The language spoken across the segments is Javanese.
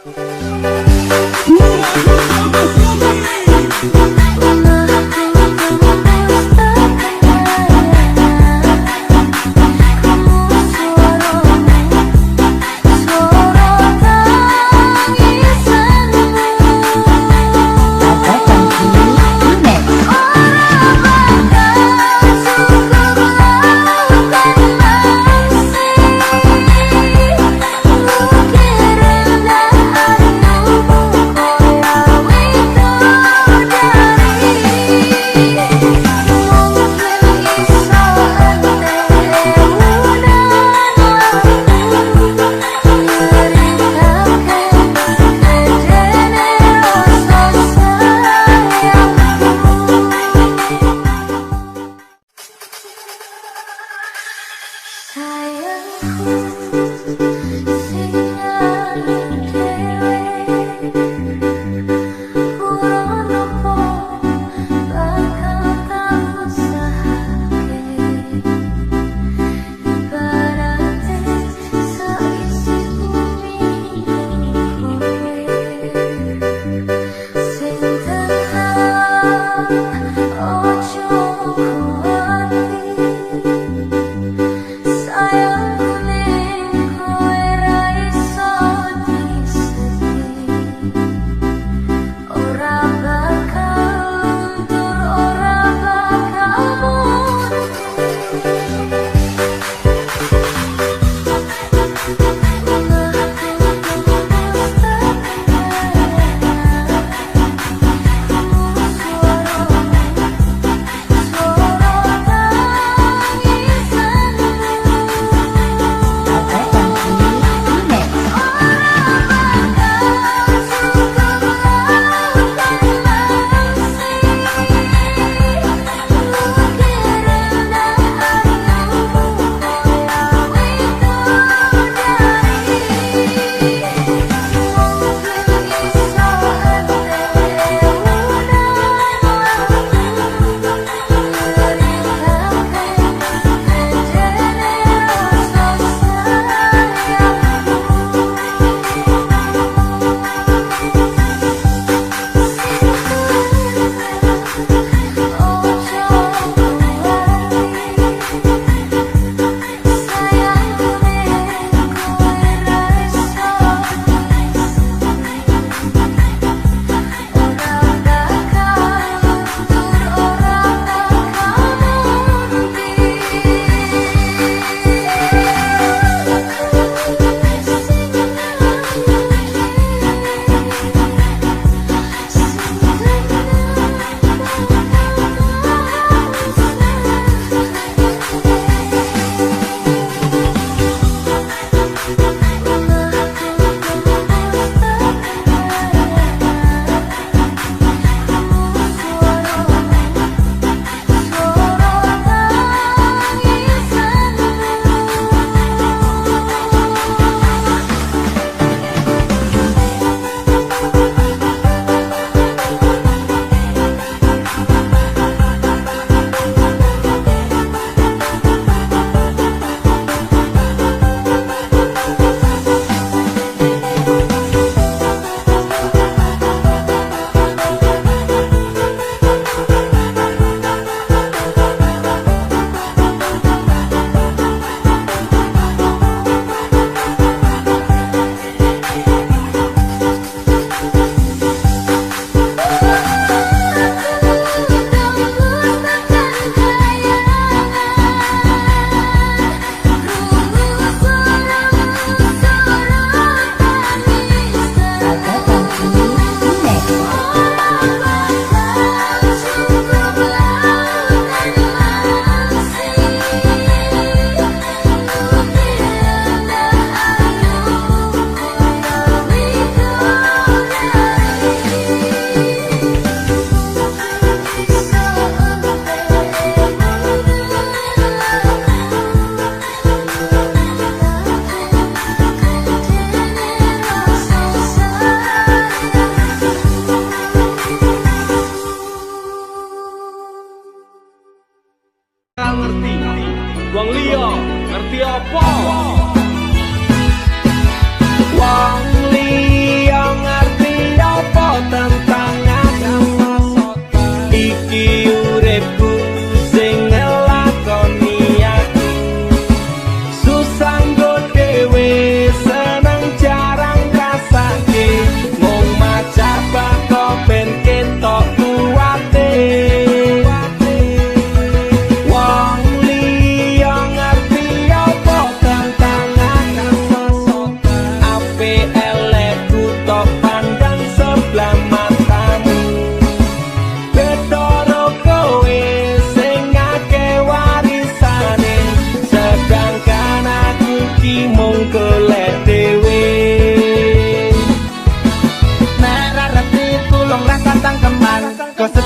Ukir rendah hatimu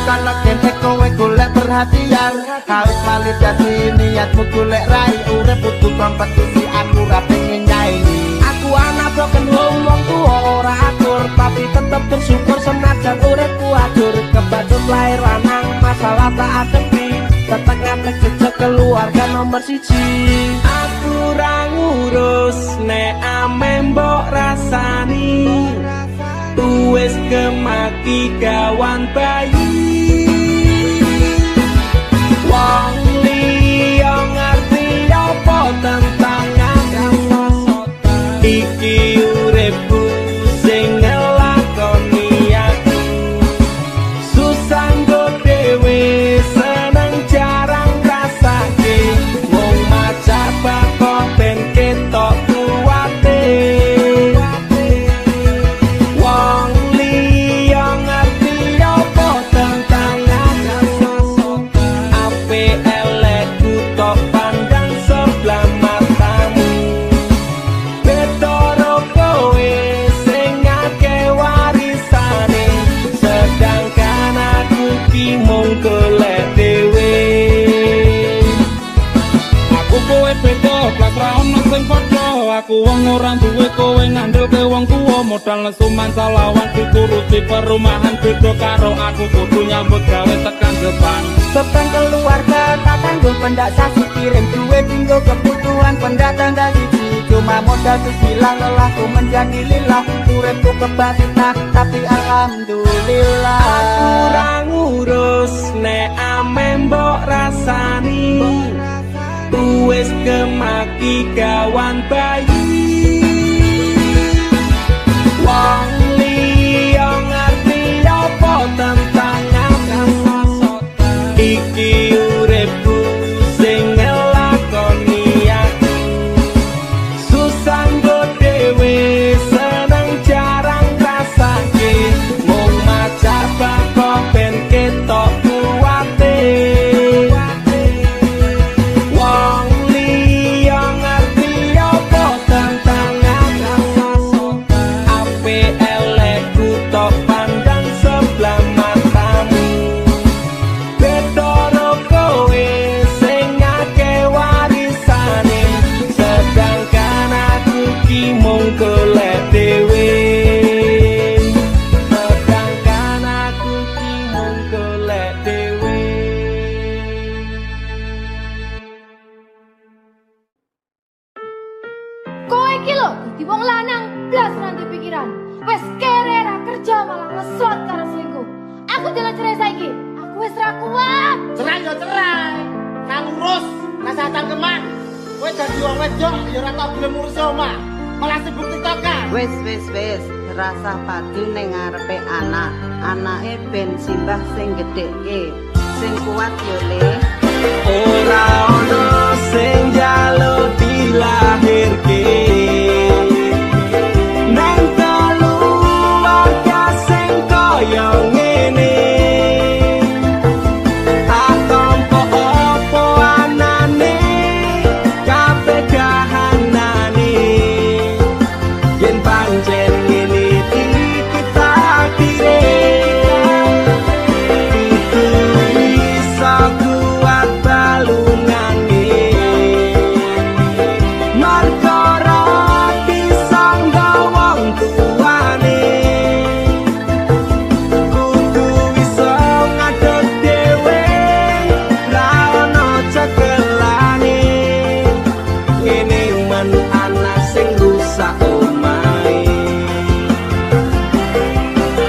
Kana kene kowe golek perhatian Kawit malih dadi niatmu golek rai Urip kudu kompetisi aku ra pengen nyaingi Aku anak broken home wong tuwa ora atur Tapi tetep bersyukur senajan uripku adur Kebacut lahir lanang masalah tak adepi Tetep ngadeg jejak keluarga nomor 1 Aku ra ngurus nek ame mbok rasani Wis kemaki kawan bayi Wong liya ngerti apa tentang aku Iki uripku sing ngelakoni aku Susah nggo dhewe seneng jarang rasake Wong maca bakok ben ketok kuwate Wong liya ngerti apa tentang aku Ape elekku tok pandang sebelah matamu Betoro kowe sing akeh warisane Sedangkan aku ki mung golek dhewe Aku kowe beda blas ra ono sing padha Aku wong ora duwe kowe ngandel ke wong tuwa modal nesuman salawan dituruti perumahan beda karo aku kudu nyambut gawe tekan depan Beban keluarga tak tanggung pendak sasi kirim duit tinggo kebutuhan pendatang dari Cuma modal sebilang lelahku menjadi lillah Uripku kebasitah tapi alhamdulillah Aku ra ngurus nek ame mbok rasani Wis kemaki kawan bayi Wong liya ngerti apa tentang aku Iki uripku sing ngelakoni aku Susah nggo dhewe seneng jarang rasake Mung maca bakok ben ketok kuwate Wong liya ngerti apa tentang aku Ape elekku tok pandang sebelah matamu Betoro kowe sing akeh warisane Sedangkan aku ki mung golek dhewe Sedangkan aku ki mung golek dhewe Kowe iki lho dadi wong lanang blas nanti pikiran. Wes kere ra kerja malah ngeslot karo selingkuh. Aku jalan cerai saiki. Aku wes ra kuat. Cerai yo cerai Kang urus rasa tanggeman Kowe dadi wong wedok yo ora tau gelem ngurus omah Malah sibuk tiktokan Wis rasa padu ning ngarepe anak anake ben simbah sing gedhekke sing kuat yo le Ora ono sing njaluk dilahirke Nang keluarga sing kaya ngene Tak tampa apa anane kabeh kahanane Yen pancen ngene iki takdire Itu bisa kuat balungane Markara bisa ngawang tuane Kudu bisa ngadeg dhewe Ra ono cekelane Ngene men anak sing rusak omahe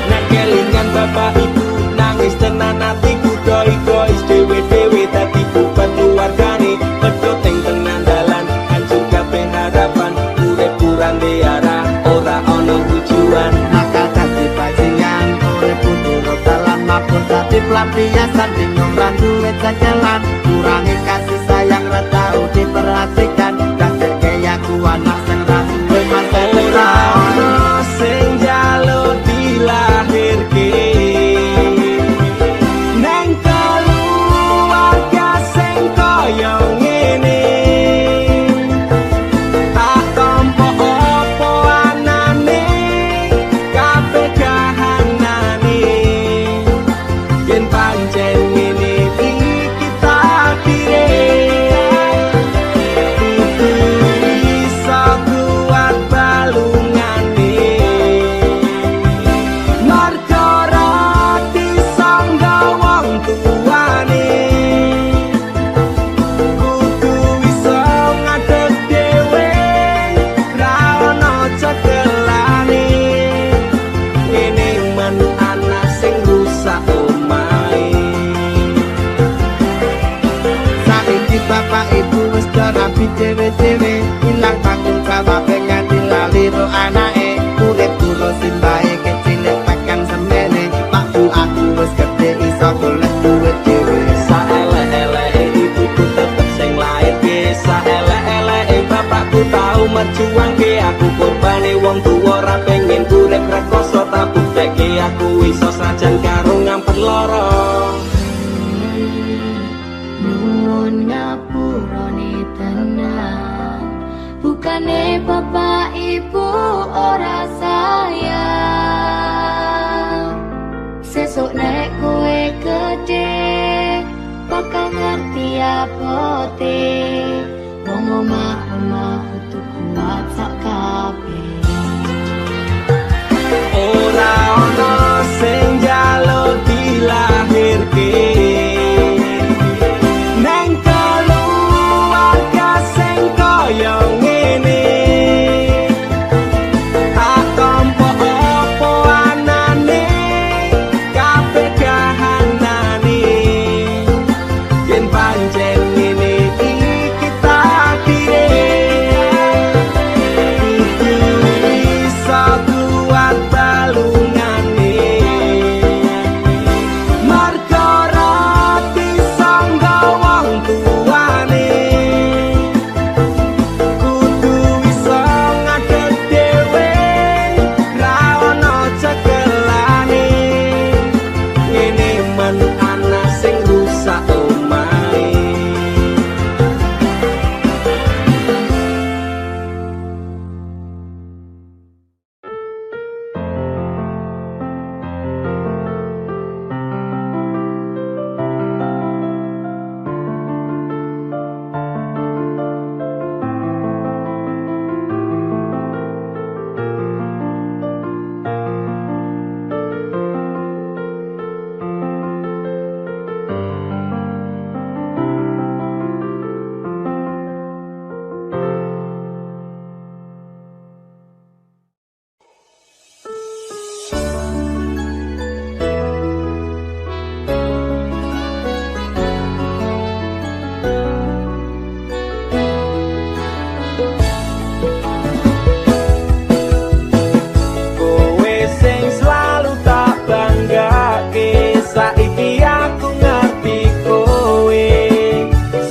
Nek kelingan bapak ibu nangis tenan atiku doi-dois dewe-dewe dadi beban keluargane Pedhot ing tenan dalan hancur kabeh harapan urip kurang diarah ora ono tujuan Nakal dadi bajingan urip kudu dalan mabur dadi pelampiasan bingung lan duwe jajalan kurangi kasih sayang ra tau diperhatikan dadeke aku anak sing ra duwe masa ora ono sing njaluk dilahirke Neng keluarga sing kaya ngene Tak tampa apa anane kabeh kahanane Yen hobi dewe-dewe ilang tanggung jawab nganti lali ro anake urip kula simbahe kecilik pekan semene waktu aku wis gedhe iso golek duit dhewe saelek-eleke ibuku tetep sing lairke saelek-eleke bapakku tau merjuangke aku korbane wong tuwa ora pengen urip rekoso tak buktekke aku iso sajan karo ngampet lara nuwun ngapurane tenan bukane bapak ibu ora sayang sesuk nek kowe gede bakal ngerti apote wong omah-omah kudu kuat sak kabeh ora ono sing njaluk dilahirke nang keluarga sing kaya ngene tak tampa apa anane kabeh kahanane yen pancen ngene iki takdire kudu iso kuat balungane marga ora disangga wong tuane kudu iso ngadeg dhewe ra ono cekelane ngene men ana sing rusak omahe kowe sing selalu tak banggake saiki aku ngerti kowe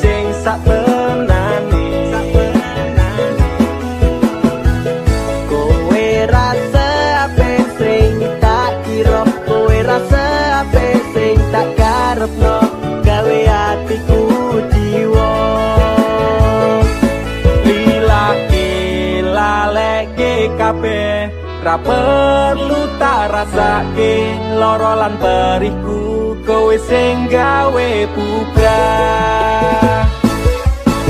sing sak tenane kowe rasa ape sing tak kira kowe rasa ape sing tak karepno gawe atiku jiwa lilake laleke kabeh ra perlu tak rasake lara lan perihku kowe sing gawe bubrah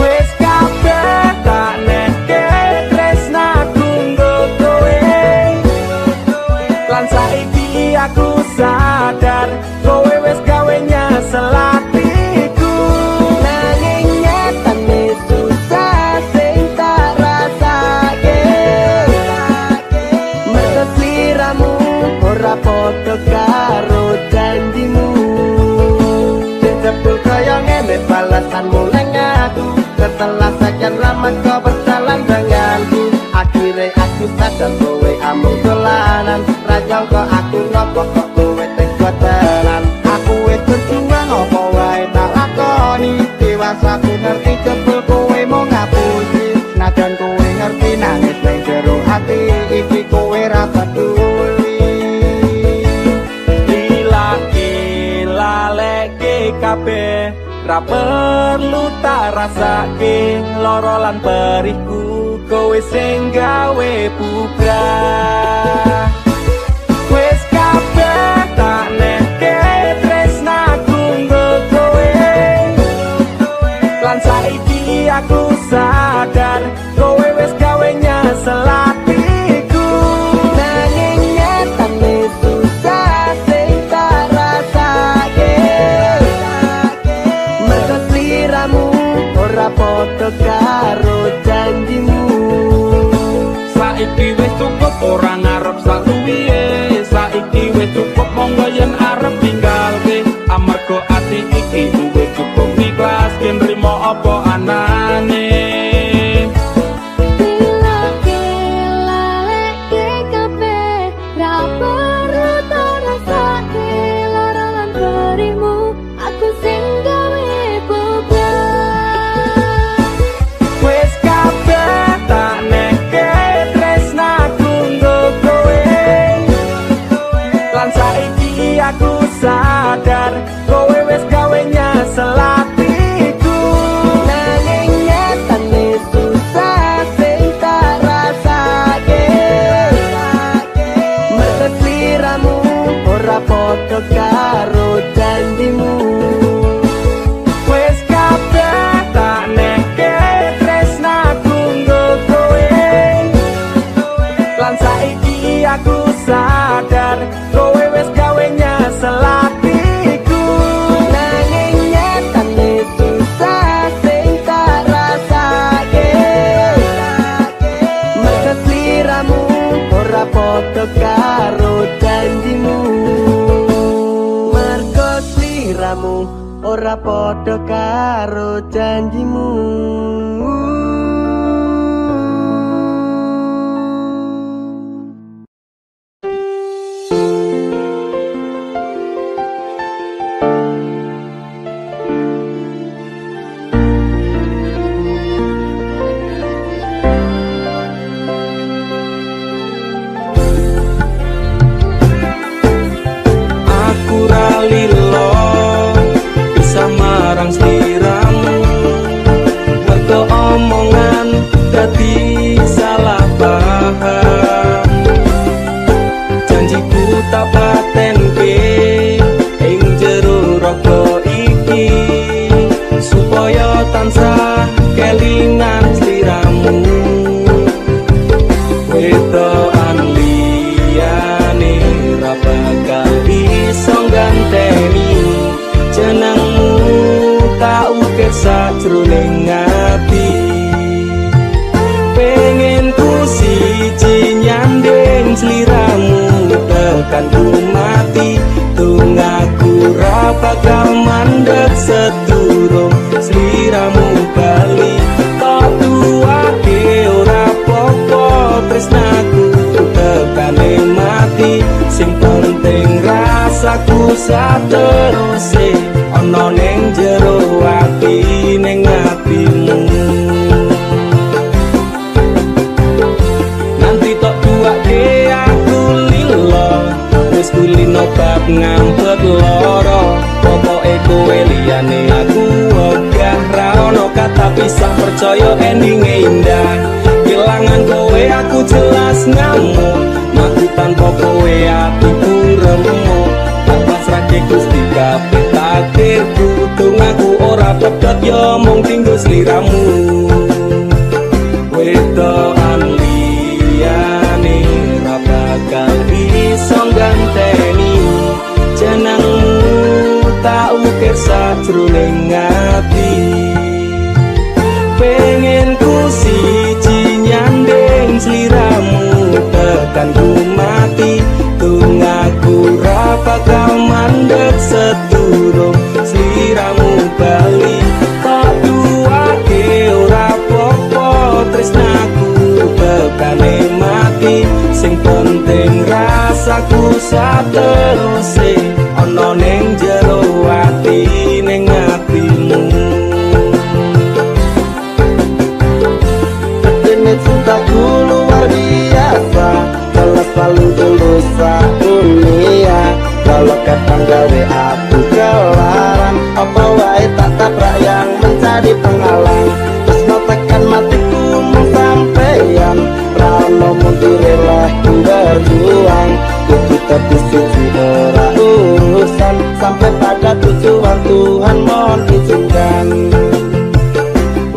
wis kabeh tak neke tresnaku nggo kowe lan saiki aku sadar kowe wis gawe nyesel atiku nanging nyatane susah sing tak rasake mergo sliramu ora padha karo janjimu jebul kaya ngene balasanmu nang aku setelah sekian lama kau berjalan denganku akhirnya aku sadar kowe amung dolanan rajang kok aku nopo kok kowe tega tenan aku wis berjuang apa wae tak lakoni dewasa aku ngerti jebul kowe mau ngapusi najan kowe ngerti nangis ning jero hati iki kowe ra peduli lilake laleke kabeh ra perlu tak rasake lara lan perihku kowe sing gawe bubrah wis kabeh tak neke tresnaku nggo kowe lan saiki aku sadar kowe wis gawe nyesel atiku nanging nyatane susah sing tak rasake mergo sliramu ora padha karo janjimu saiki wis cukup ora ngarep selalu ora padha karo janjimu. Wis kabeh tak neke tresnaku nggo kowe, lan saiki aku sadar kowe wis gawe nyesel atiku. Nanging nyatane susah sing tak rasake, merga sliramu ora padha karo janjimu. Merga sliramu ora padha karo janjimu. Aku ra lilo bisa marang sliramu, mergo omongan dadi salah paham. Janjiku tak patenke ing jero raga iki, supaya tansah kelingan sliramu. Wedokan liyane ra bakal iso ganteni jenengmu, tak ukir sajroning ati. Pengen ku siji nyanding sliramu tekan ku mati, tunggaku ra bakal mandeg sedurung sliramu bali. Tok tuake ora popo tresnaku tekane mati, sing penting rasaku sateruse ana ning jero ati ning atimu. Nanti tok tuake aku lilo, wis kulino bab ngampet loro. Pokoke kowe liyane aku ogah ra ono kata pisah, percaya endinge indah. Kelangan kowe aku jelas ngamuk, mati tanpa kowe atiku remuk. Tak pasrahke Gusti kabeh takdirku, tunggaku ora pedhot yo mung tinggo sliramu. Wedokan liyane ra bakal iso ganteni jenengmu, tak ukir sajroning ati. Pengen ku siji nyanding sliramu tekan ku mati, tunggaku ra bakal mandeg sedurung sliramu bali. Tak duake ora popo tresnaku tekane mati, sing penting rasaku sateruse ana ning jero ati ning atimu. Ini cintaku luar biasa, jelas paling tulus dunia. Kalau kadang gawe aku kelaran, apa wae tak tabrak yang menjadi penghalang. Terus no tekan matiku mung sampeyan, rano mundur lah ku berjuang. Kudu tapi suci ora urusan, sampai pada tujuan Tuhan mohon izinkan.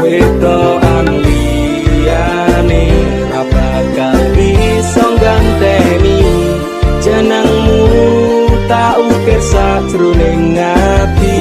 Wedokan liyane ra bakal iso ganteni jenengmu, tak ukir sajroning ati.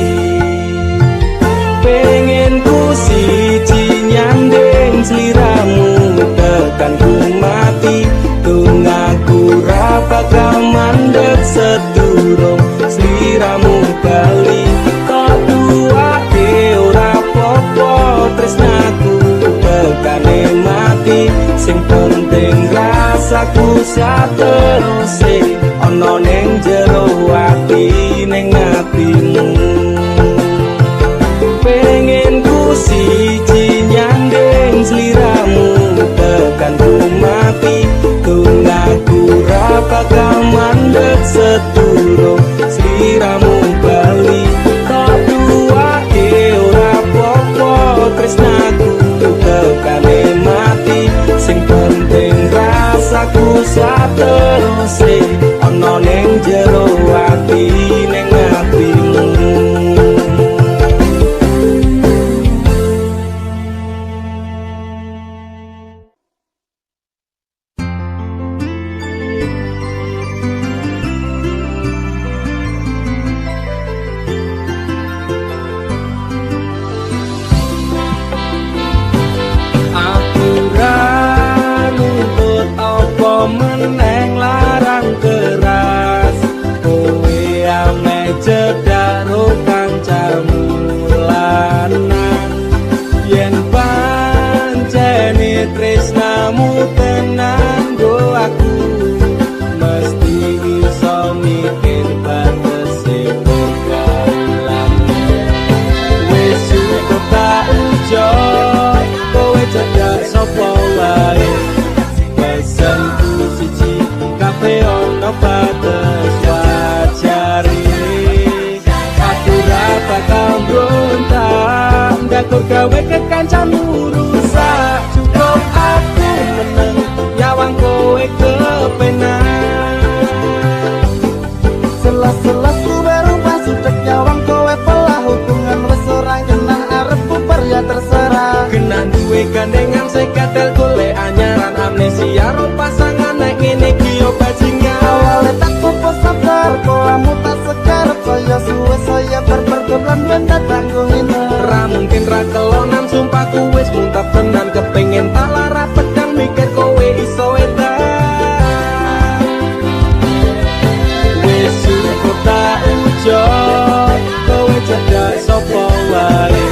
Pengen ku siji nyanding sliramu tekan ku mati, tunggaku ra bakal mandeg sedurung sliramu bali. Tok duake ora popo tresnaku tekane mati, sing penting rasaku sateruse ana ning jero ati ning atimu. Pengen ku siji nyanding sliramu tekan ku mati, tunggaku ra bakal mandeg sedurung sliramu bali. Tok duake ora popo tresnaku tekane mati, sing penting rasaku sateruse ana ning jero ati ning atimu. Meneng larang keras kowe ame cedak ro kancamu lanang yen pancene tresnamu tenan go aku mesti iso mikir batese pegalan wis cukup tak ujo kowe cedak sapa wae kafe ono batas wajari aku rata kambrontak ndakur gawe kekancamu rusak cukup aku meneng nyawang kowe kepenak Selas-selas ku berubah sudek nyawang kowe pelah hubungan wis ora genah arep bubar ya terserah genah duwe gandengan sekatel golek anyaran amnesia ro pasangan nek ngene iki yo bajingan awalnya tak fokus sabar kolamu tak sekarep saya suwe saya berperkelan benda tanggung ini ra mungkin ra kelonan sumpah ku wis muntap tenan kepengin tak lara pedang mikir kowe iso edan wis cukup tak ujo kowe cedak sapa wae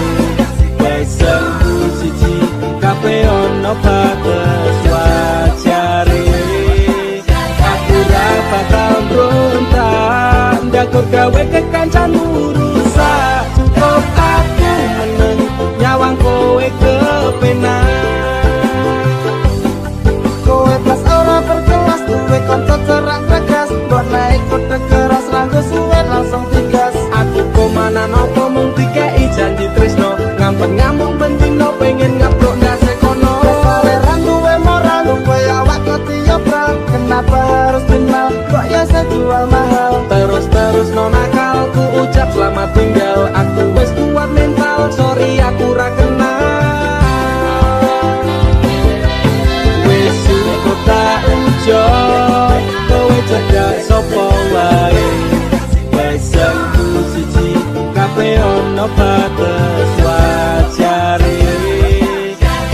wesen ku siji kafe ono batas wajari aku ra bakal brontak ndakur gawe kekancamu rusak cukup aku meneng nyawang kowe kepenak kowe pas ora berkelas duwe kanca cerak tegas mbok naik kode keras ranggo suwe langsung tigas aku komana nopo mung dikei janji tresno ngampet ngamuk bendino pengen ngablok ndase kono kesaleran duwe moral duwe awak ketiobral kenapa harus kenal kok ya sejual mahal terus no nakal ku ucap selamat tinggal aku wis kuat mental sorry aku ra kenal wis cukup tak ujo kowe cedak sapa wae wesen ku siji kafe ono batas wajari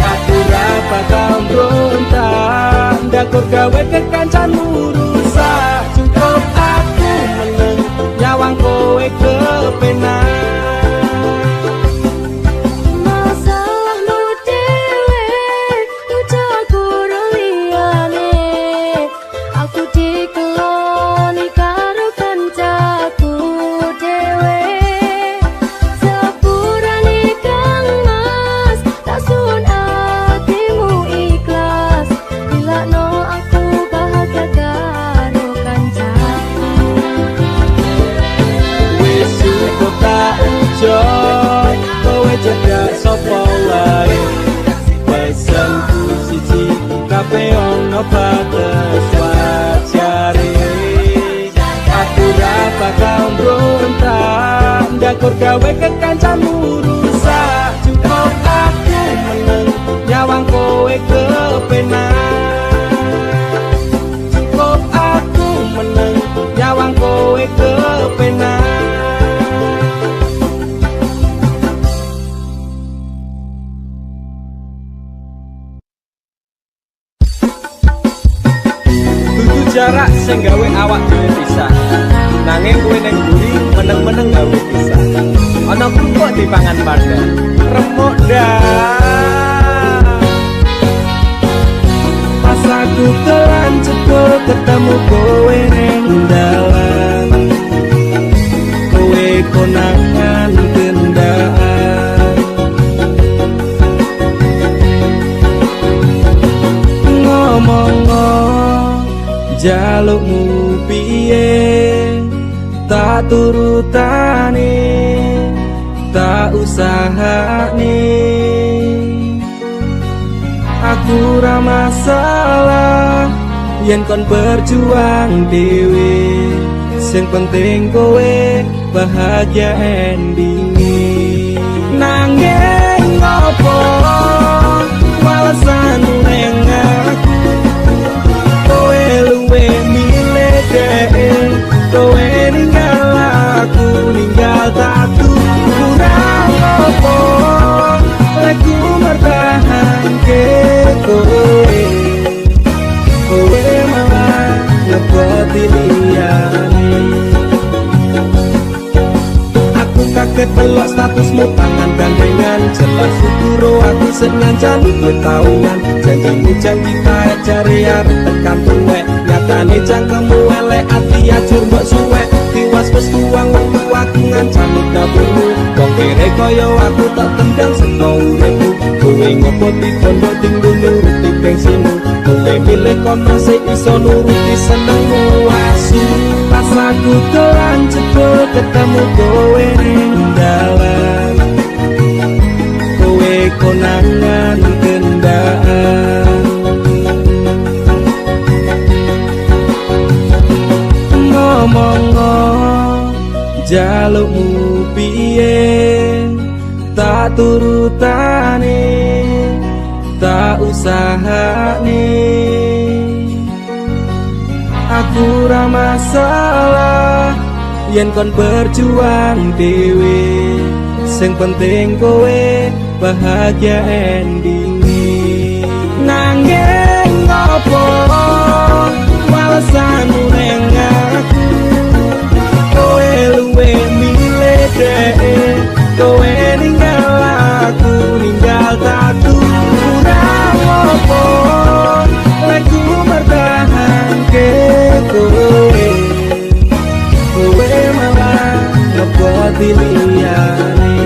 aku ra bakal brontak ndakur gawe kekancamu rusak cukup aku meneng nyawang kowe kepenak Masalahmu dewe ujo guru liyane aku dikeloni karo kancaku dewe sepurane kang mas tak sun atimu ikhlas bila no aku bahagia karo kancaku wis cukup tak ujo kowe cedak sapa wae wesen ku siji kafe ono batas wajari aku ra bakal brontak ndakur gawe kekancamu rusak cukup aku meneng nyawang kowe kepenak cukup aku meneng nyawang kowe kepenak jarak sing gawe awak dhewe pisah nanging kowe ning mburi meneng-meneng gawe pisah ana krupuk dipangan padha remuk dah pas aku telan cekel ketemu kowe ning dalan kowe konangan kendaan ngomong jalukmu piye tak turutane tak usahane aku ra masalah yen kon berjuang dhewe sing penting kowe bahagia endinge nanging ngopo alasanmu ning aku kowe luwe milih dhewe kowe ninggal aku ninggal tatu kurang ngopo aku mertahanke kowe kowe malah ngepoti liyane aku kaget pelok statusmu tangan gandengan jelas syukuro aku senang janji kowe tahunan janjimu janji kae jare arep tekan tuwek nyatane cangkemmu elek ati ajur mbok suwek tiwas wis tuang wektu aku ngancam dapurmu wong kere kaya aku tak tendang seko uripku kowe ngopo dikondo tinggu nuruti bensinmu kowe milih kono sing iso nuruti senengmu asu pas aku dolan cepet ketemu kowe ning dalan kowe konangan kendaan ngomong jalukmu piye tak turutane tak usahane aku ra masalah yen kon berjuang dhewe sing penting kowe bahagia endinge nanging ngopo alasanmu ning aku kowe luwe milih dhewe kowe ninggal aku ninggal tatu kurang ngopo aku mertahanke kowe kowe malah ngepoti liyane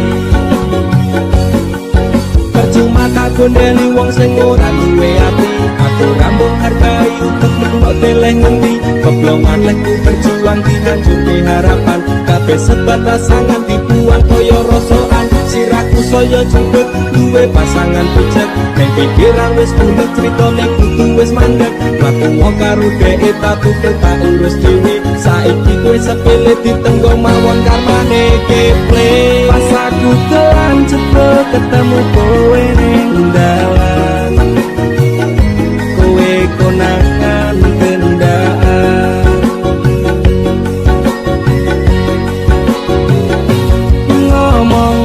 percuma tak gondeli wong sing ora duwe ati aku rambung hargai untuk mbok deleh ngendi keblongan lekku berjuang dihancurke harapan kabeh sebatas sangan dibuang koyo rosokan siraku saya jemput duwe pasangan pucet ning pikiran wis bulet critane kudu wis mandek laku wong karo dhek tatu tak urus dhewe saiki kowe sepele ditenggo mawon karmane keple pas aku dolan cepet ketemu kowe ning dalan kowe konangan kendaan ngomong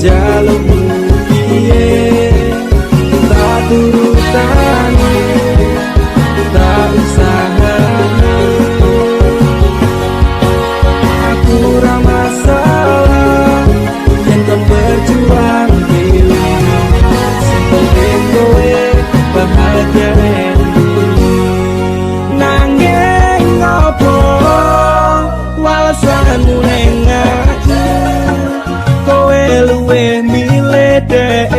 jalukmu piye tak turutane tak usahane aku ra masalah yen kon berjuang dhewe sing penting kowe bahagia nanging ngopo alasanmu ning aku kowe luwe milih dhewe